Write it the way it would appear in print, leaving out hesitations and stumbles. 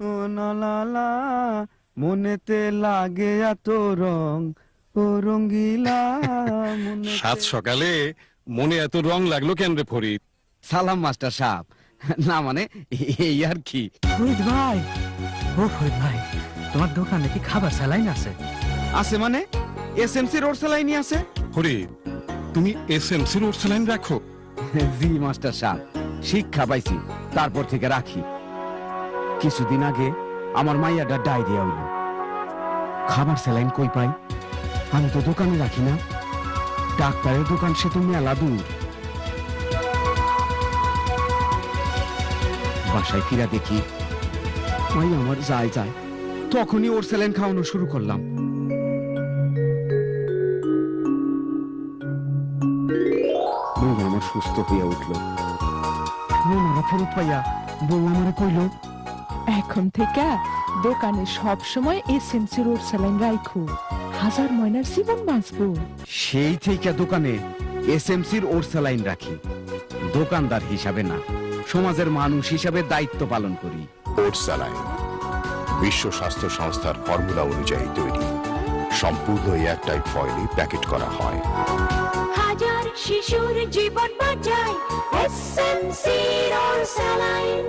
ও না লা লা মনেতে লাগে এত রং ও রঙ্গিলা সাত সকালে মনে এত রং লাগলো কেন রে ফরিদ? সালাম মাস্টার সাহেব। না মানে এই আর কি। ফরিদ ভাই, ও ফরিদ ভাই, তোমার দোকানে কি খাবার স্যালাইন আছে? আছে মানে এসএমসি রোড স্যালাইনই আছে। ফরিদ, তুমি এসএমসি রোড স্যালাইন রাখো? জি মাস্টার সাহেব, শিক্ষা পাইছি তারপর থেকে রাখি। কিছুদিন আগে আমার মাইয়াটা ডায়রিয়া হইল, খাবার স্যালাইন কই পাই? আমি তো দোকানে রাখি না, ডাক্তারের দোকান সে তো মেলা দূর। বাসায় ফিরা দেখি মাইয়া আমার যায় যায়, তখনই ওর স্যালাইন খাওয়ানো শুরু করলাম। মন আমার সুস্থ হইয়া উঠল। মনারা ফেরত পাইয়া বউ আমারে কইল, এখন থেকে দোকানে সব সময় এসএমসি রোড স্যালাইন রাখো, হাজার ময়নার জীবন বাঁচবো। সেই থেকে দোকানে এসএমসির ওর স্যালাইন রাখি। দোকানদার হিসাবে না, সমাজের মানুষ হিসাবে দায়িত্ব পালন করি। ওট স্যালাইন বিশ্ব স্বাস্থ্য সংস্থার ফর্মুলা অনুযায়ী তৈরি, সম্পূর্ণ এয়ারটাইট ফয়েলে প্যাকেট করা হয়। হাজার শিশুর জীবন বাঁচায় এসএমসি রোড স্যালাইন।